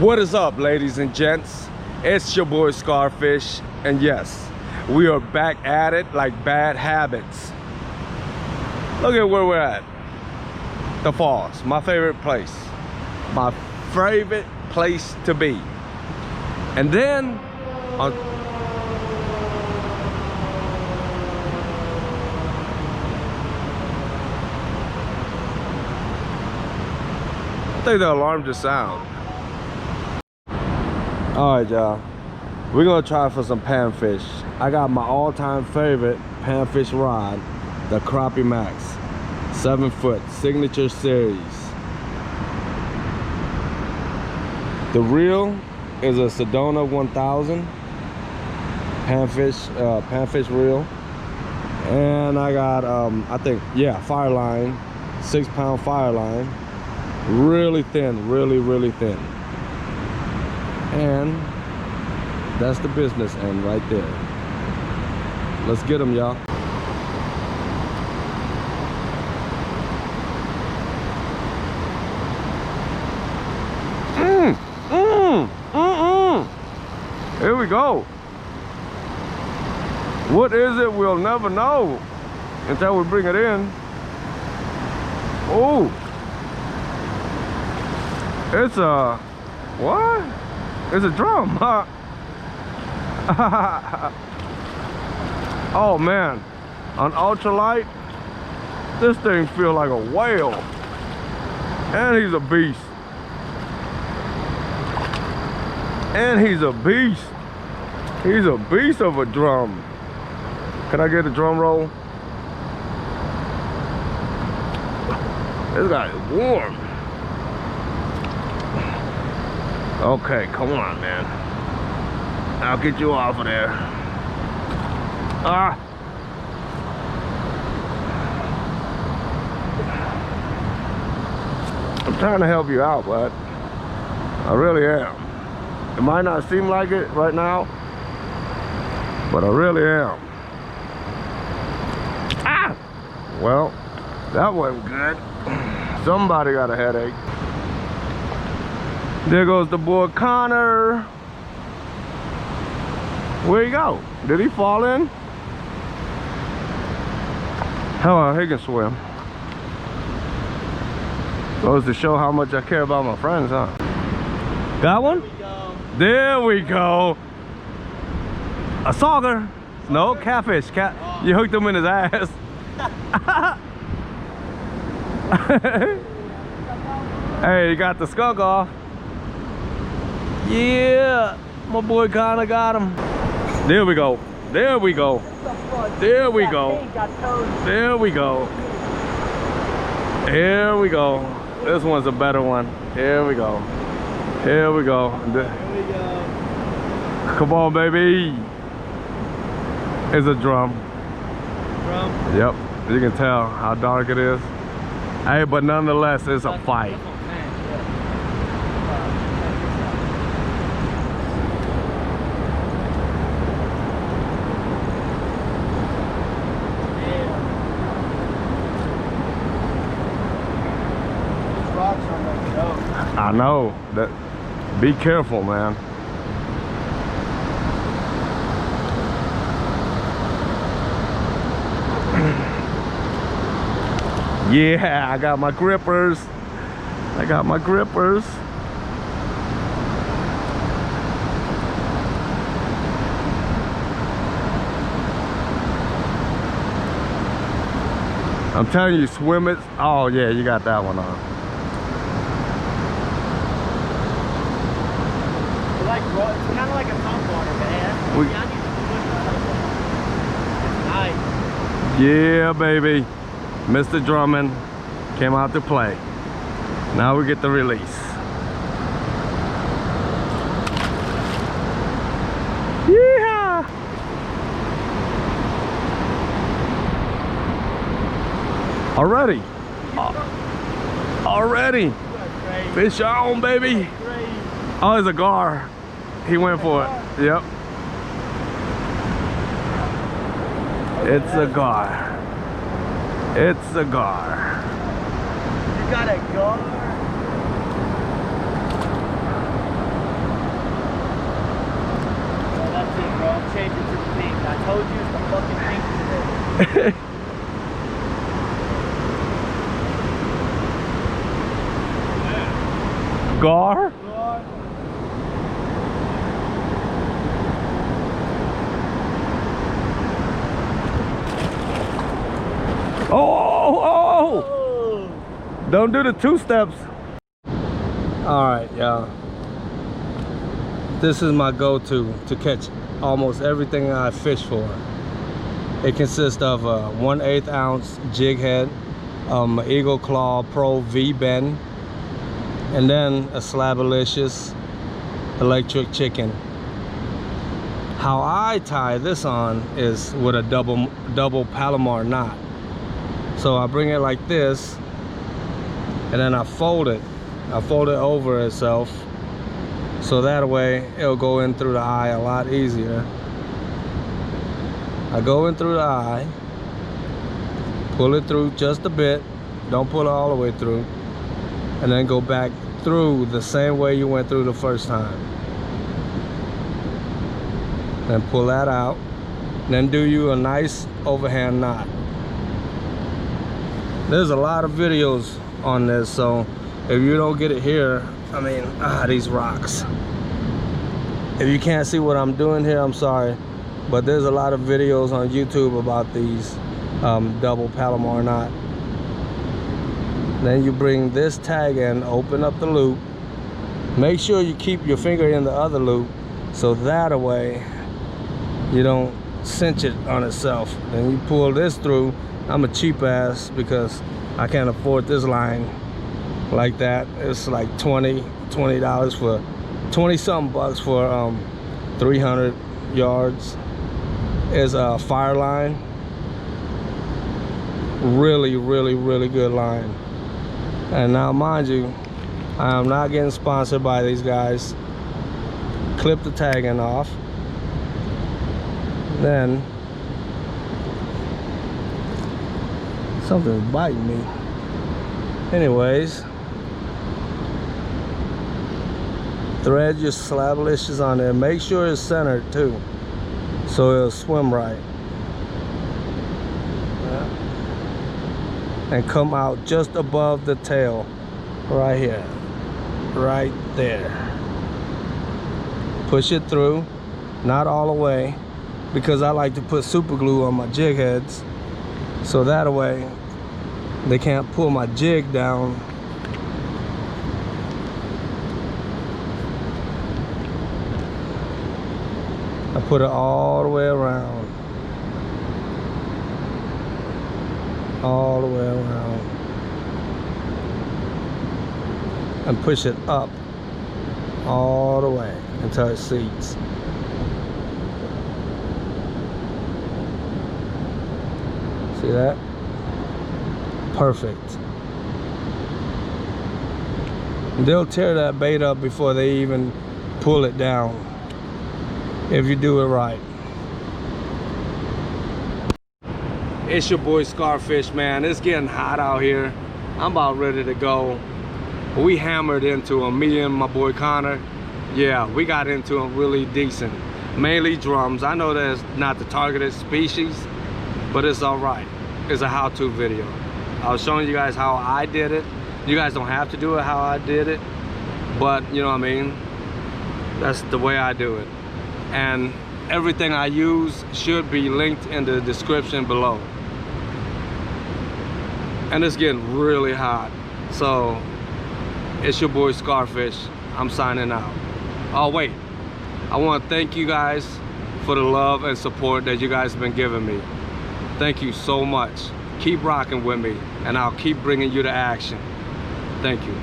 What is up, ladies and gents? It's your boy Scarfish, and yes, we are back at it like bad habits. Look at where we're at. The falls, my favorite place. My favorite place to be. And then on I think the alarm just sounded. Alright, y'all. We're gonna try for some panfish. I got my all-time favorite panfish rod, the Crappie Max. 7 foot, signature series. The reel is a Sedona 1000 panfish reel. And I got, I think, yeah, Fireline, 6-pound Fireline. Really thin, really thin. And that's the business end right there. Let's get them, y'all. Here we go. What is it? We'll never know until we bring it in. Oh, it's a what? It's a drum, huh? Oh man, on ultralight, this thing feels like a whale. And he's a beast. And he's a beast. He's a beast of a drum. Can I get a drum roll? This guy is warm. Okay, come on, man. I'll get you off of there. Ah. I'm trying to help you out, bud. I really am. It might not seem like it right now, but I really am. Ah! Well, that wasn't good. Somebody got a headache. There goes the boy Connor. Where'd he go? Did he fall in? Oh, he can swim. Goes to show how much I care about my friends, huh? Got one? There we go. A sauger. No, catfish. You hooked him in his ass. Hey, you got the skunk off. Yeah, my boy Connor got him. There we go. There we go. There we go. There we go. Here we go. This one's a better one. Here we go. Here we go. Come on, baby. It's a drum. Drum? Yep. You can tell how dark it is. Hey, but nonetheless, it's a fight. I know that. Be careful, man. Yeah, I got my grippers. I got my grippers. I'm telling you, swim it. Oh yeah, you got that one on. It's kind of like a topwater, man. Nice. Yeah, baby. Mr. Drummond came out to play. Now we get the release. Yeah. Already. Already. Fish on, baby. Oh, it's a gar. He went for it. Yep. It's a gar. It's a gar. You got a gar? Gar? Oh! Don't do the two steps. All right, y'all. This is my go-to to catch almost everything I fish for. It consists of a 1/8 ounce jig head, Eagle Claw Pro V bend, and then a Slabalicious electric chicken. How I tie this on is with a double Palomar knot. So I bring it like this, and then I fold it. I fold it over itself, so that way it'll go in through the eye a lot easier. I go in through the eye, pull it through just a bit, don't pull it all the way through, and then go back through the same way you went through the first time. Then pull that out, then do you a nice overhand knot. There's a lot of videos on this, so if you don't get it here, I mean, these rocks. If you can't see what I'm doing here, I'm sorry, but there's a lot of videos on YouTube about these double Palomar knot. Then you bring this tag in, open up the loop. Make sure you keep your finger in the other loop, so that way you don't cinch it on itself. Then you pull this through. I'm a cheap ass because I can't afford this line like that. It's like $20 for 20-something bucks for 300 yards. Is a Fireline. Really, really, really good line. And now, mind you, I am not getting sponsored by these guys. Clip the tagging off. Then something's biting me. Anyways, thread your Slabalicious on there. Make sure it's centered too, so it'll swim right. And come out just above the tail, right here, right there. Push it through, not all the way, because I like to put super glue on my jig heads, so that way they can't pull my jig down. I put it all the way around. All the way around. And push it up all the way until it seats. See that? Perfect. They'll tear that bait up before they even pull it down, if you do it right. It's your boy Scarfish, man. It's getting hot out here. I'm about ready to go. We hammered into him, me and my boy Connor. Yeah, we got into him really decent. Mainly drums. I know that's not the targeted species, but it's all right. It's a how-to video. I was showing you guys how I did it. You guys don't have to do it how I did it, but you know what I mean? That's the way I do it. And everything I use should be linked in the description below. And it's getting really hot. So it's your boy Scarfish. I'm signing out. Oh wait, I want to thank you guys for the love and support that you guys have been giving me. Thank you so much. Keep rocking with me, and I'll keep bringing you to action. Thank you.